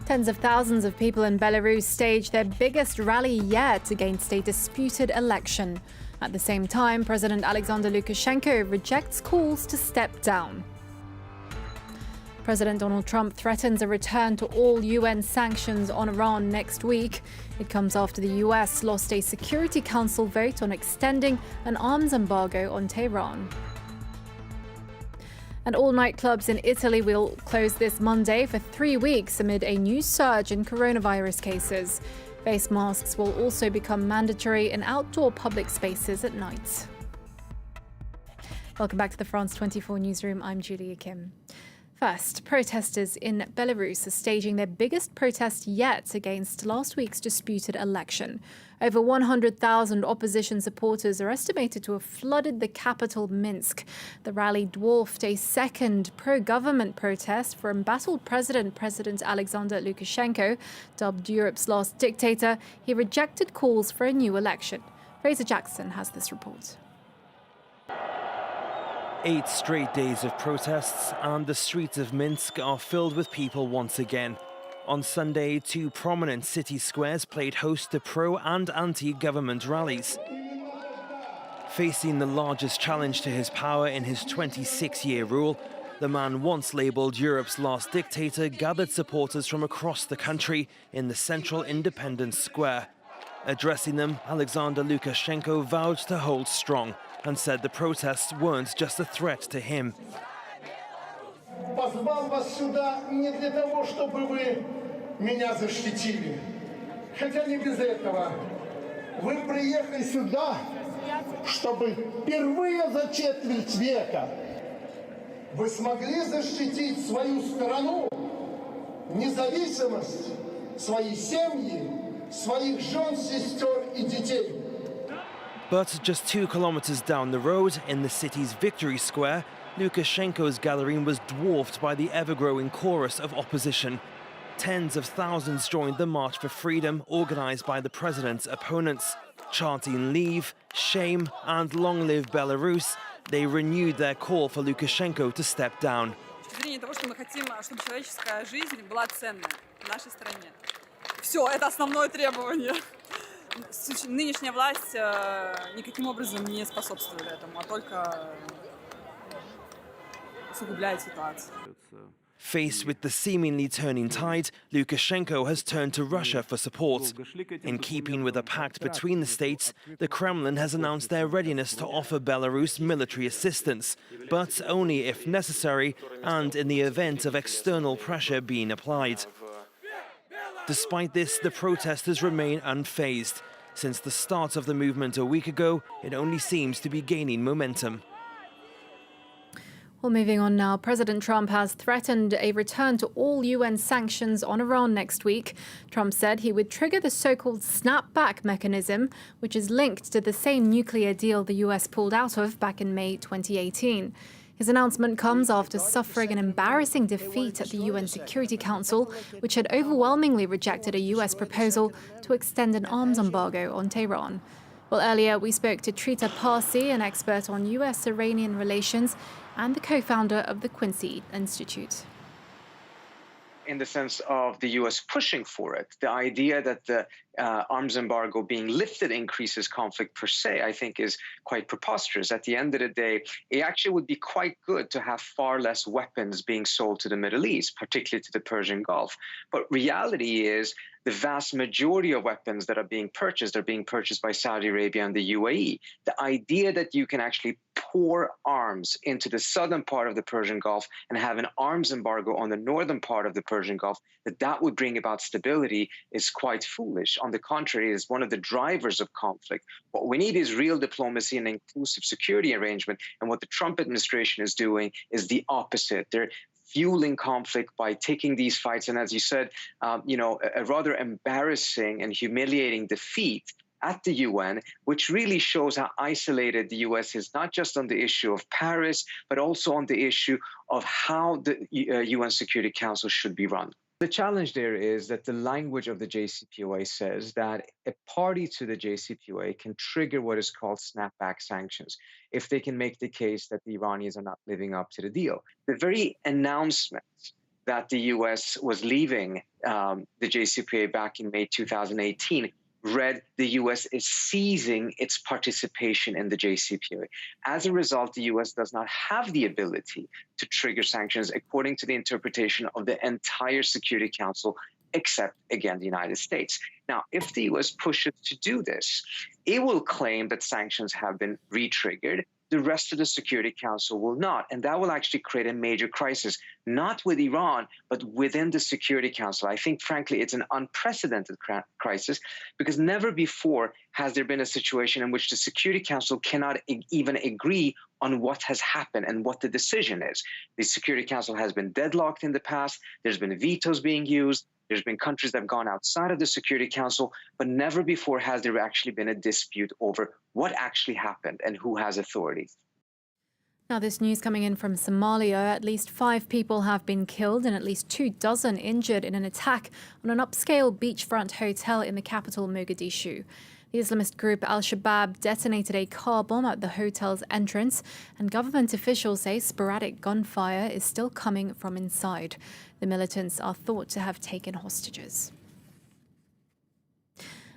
Tens of thousands of people in Belarus staged their biggest rally yet against a disputed election. At the same time, President Alexander Lukashenko rejects calls to step down. President Donald Trump threatens a return to all UN sanctions on Iran next week. It comes after the US lost a Security Council vote on extending an arms embargo on Tehran. And all nightclubs in Italy will close this Monday for 3 weeks amid a new surge in coronavirus cases. Face masks will also become mandatory in outdoor public spaces at night. Welcome back to the France 24 newsroom. I'm Julia Kim. First, protesters in Belarus are staging their biggest protest yet against last week's disputed election. Over 100,000 opposition supporters are estimated to have flooded the capital, Minsk. The rally dwarfed a second pro-government protest for embattled President Alexander Lukashenko. Dubbed Europe's last dictator, he rejected calls for a new election. Fraser Jackson has this report. 8 straight days of protests, and the streets of Minsk are filled with people once again. On Sunday, 2 prominent city squares played host to pro- and anti-government rallies. Facing the largest challenge to his power in his 26-year rule, the man once labelled Europe's last dictator gathered supporters from across the country in the central Independence Square. Addressing them, Alexander Lukashenko vowed to hold strong and said the protests weren't just a threat to him. Позвал вас сюда не для того, чтобы вы меня защитили. Хотя не без этого. Вы приехали сюда, чтобы впервые за четверть века вы смогли защитить свою страну, независимость, свои семьи, своих жен, сестер и детей. But just 2 kilometers down the road, in the city's Victory Square, Lukashenko's gathering was dwarfed by the ever-growing chorus of opposition. Tens of thousands joined the March for Freedom, organized by the president's opponents. Chanting "Leave," "Shame," and "Long live Belarus," they renewed their call for Lukashenko to step down. Все, это основное требование. Нынешняя власть никаким образом не способствует этому, а только усугубляет ситуацию. Faced with the seemingly turning tide, Lukashenko has turned to Russia for support. In keeping with a pact between the states, the Kremlin has announced their readiness to offer Belarus military assistance, but only if necessary and in the event of external pressure being applied. Despite this, the protesters remain unfazed. Since the start of the movement a week ago, it only seems to be gaining momentum. Well, moving on now, President Trump has threatened a return to all UN sanctions on Iran next week. Trump said he would trigger the so-called snapback mechanism, which is linked to the same nuclear deal the US pulled out of back in May 2018. His announcement comes after suffering an embarrassing defeat at the UN Security Council, which had overwhelmingly rejected a US proposal to extend an arms embargo on Tehran. Well, earlier we spoke to Trita Parsi, an expert on US-Iranian relations and the co-founder of the Quincy Institute. In the sense of the U.S. pushing for it. The idea that the arms embargo being lifted increases conflict per se, I think, is quite preposterous. At the end of the day, it actually would be quite good to have far less weapons being sold to the Middle East, particularly to the Persian Gulf. But reality is the vast majority of weapons that are being purchased by Saudi Arabia and the UAE. The idea that you can actually pour arms into the southern part of the Persian Gulf and have an arms embargo on the northern part of the Persian Gulf, that would bring about stability is quite foolish. On the contrary, it is one of the drivers of conflict. What we need is real diplomacy and inclusive security arrangement. And what the Trump administration is doing is the opposite. They're fueling conflict by taking these fights. And as you said, a rather embarrassing and humiliating defeat at the UN, which really shows how isolated the US is, not just on the issue of Paris, but also on the issue of how the UN Security Council should be run. The challenge there is that the language of the JCPOA says that a party to the JCPOA can trigger what is called snapback sanctions if they can make the case that the Iranians are not living up to the deal. The very announcement that the US was leaving the JCPOA back in May 2018 read the US is ceasing its participation in the JCPOA. As a result, the US does not have the ability to trigger sanctions according to the interpretation of the entire Security Council, except, again, the United States. Now, if the US pushes to do this, it will claim that sanctions have been re-triggered. The rest of the Security Council will not. And that will actually create a major crisis, not with Iran, but within the Security Council. I think, frankly, it's an unprecedented crisis because never before has there been a situation in which the Security Council cannot even agree on what has happened and what the decision is. The Security Council has been deadlocked in the past. There's been vetoes being used. There's been countries that have gone outside of the Security Council, but never before has there actually been a dispute over what actually happened and who has authority. Now, this news coming in from Somalia. At least 5 people have been killed and at least 24 injured in an attack on an upscale beachfront hotel in the capital, Mogadishu. The Islamist group Al-Shabaab detonated a car bomb at the hotel's entrance, and government officials say sporadic gunfire is still coming from inside. The militants are thought to have taken hostages.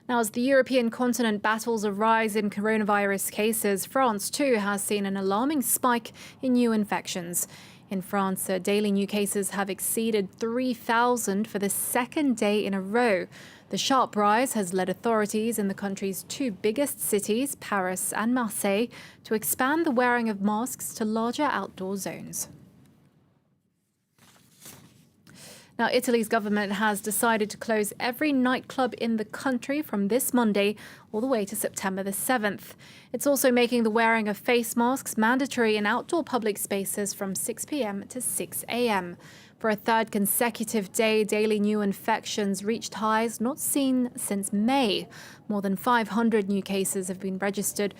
Now, as the European continent battles a rise in coronavirus cases, France too has seen an alarming spike in new infections. In France, daily new cases have exceeded 3,000 for the second day in a row. The sharp rise has led authorities in the country's 2 biggest cities, Paris and Marseille, to expand the wearing of masks to larger outdoor zones. Now, Italy's government has decided to close every nightclub in the country from this Monday all the way to September the 7th. It's also making the wearing of face masks mandatory in outdoor public spaces from 6 p.m. to 6 a.m. For a third consecutive day, daily new infections reached highs not seen since May. More than 500 new cases have been registered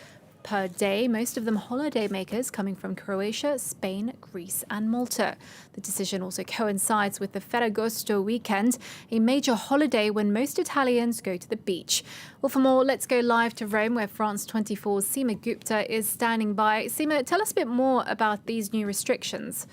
per day, most of them holidaymakers coming from Croatia, Spain, Greece and Malta. The decision also coincides with the Ferragosto weekend, a major holiday when most Italians go to the beach. Well, for more, let's go live to Rome, where France 24's Seema Gupta is standing by. Seema, tell us a bit more about these new restrictions.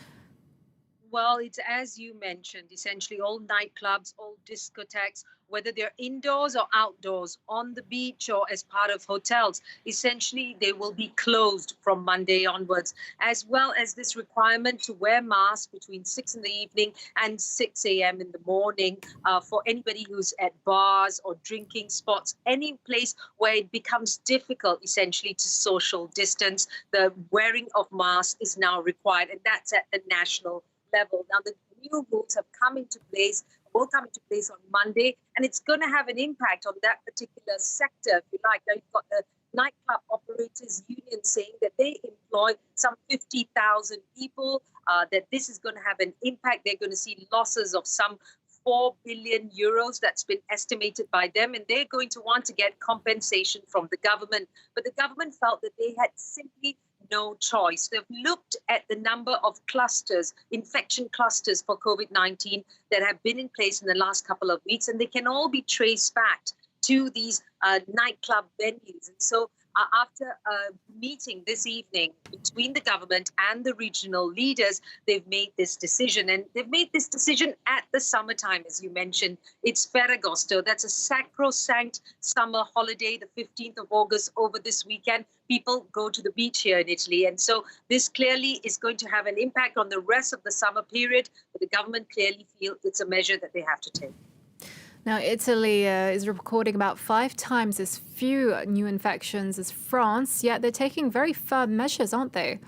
Well, it's as you mentioned, essentially all nightclubs, all discotheques, whether they're indoors or outdoors, on the beach or as part of hotels, essentially they will be closed from Monday onwards, as well as this requirement to wear masks between 6 in the evening and 6 a.m. in the morning for anybody who's at bars or drinking spots, any place where it becomes difficult essentially to social distance. The wearing of masks is now required, and that's at the national level. Now, the new rules have come into place, will come into place on Monday, and it's going to have an impact on that particular sector, if you like. Now, you've got the Nightclub Operators Union saying that they employ some 50,000 people, that this is going to have an impact. They're going to see losses of some 4 billion euros that's been estimated by them, and they're going to want to get compensation from the government. But the government felt that they had simply no choice. They've looked at the number of clusters, infection clusters for COVID-19 that have been in place in the last couple of weeks, and they can all be traced back to these nightclub venues. And so after a meeting this evening between the government and the regional leaders, they've made this decision. And they've made this decision at the summertime, as you mentioned. It's Ferragosto. That's a sacrosanct summer holiday, the 15th of August, over this weekend. People go to the beach here in Italy. And so this clearly is going to have an impact on the rest of the summer period. But the government clearly feel it's a measure that they have to take. Now, Italy is recording about 5 times as few new infections as France, yet they're taking very firm measures, aren't they?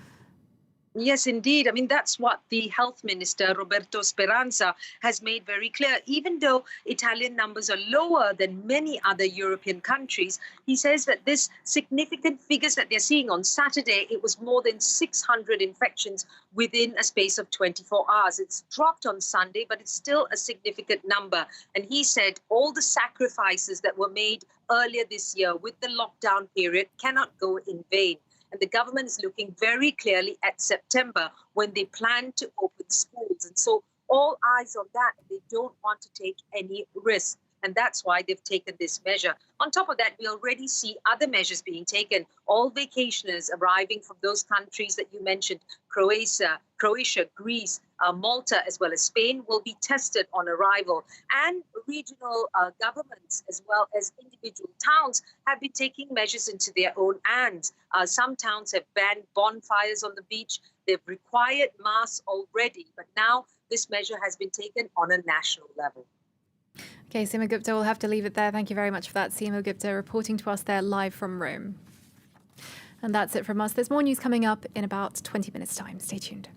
Yes, indeed. I mean, that's what the health minister, Roberto Speranza, has made very clear. Even though Italian numbers are lower than many other European countries, he says that this significant figures that they're seeing on Saturday, it was more than 600 infections within a space of 24 hours. It's dropped on Sunday, but it's still a significant number. And he said all the sacrifices that were made earlier this year with the lockdown period cannot go in vain. And the government is looking very clearly at September when they plan to open schools. And so all eyes on that, and they don't want to take any risk. And that's why they've taken this measure. On top of that, we already see other measures being taken. All vacationers arriving from those countries that you mentioned, Croatia, Greece, Malta, as well as Spain, will be tested on arrival. And regional governments, as well as individual towns, have been taking measures into their own hands. Some towns have banned bonfires on the beach. They've required masks already, but now this measure has been taken on a national level. Okay, Seema Gupta, we'll have to leave it there. Thank you very much for that. Seema Gupta reporting to us there live from Rome. And that's it from us. There's more news coming up in about 20 minutes' time. Stay tuned.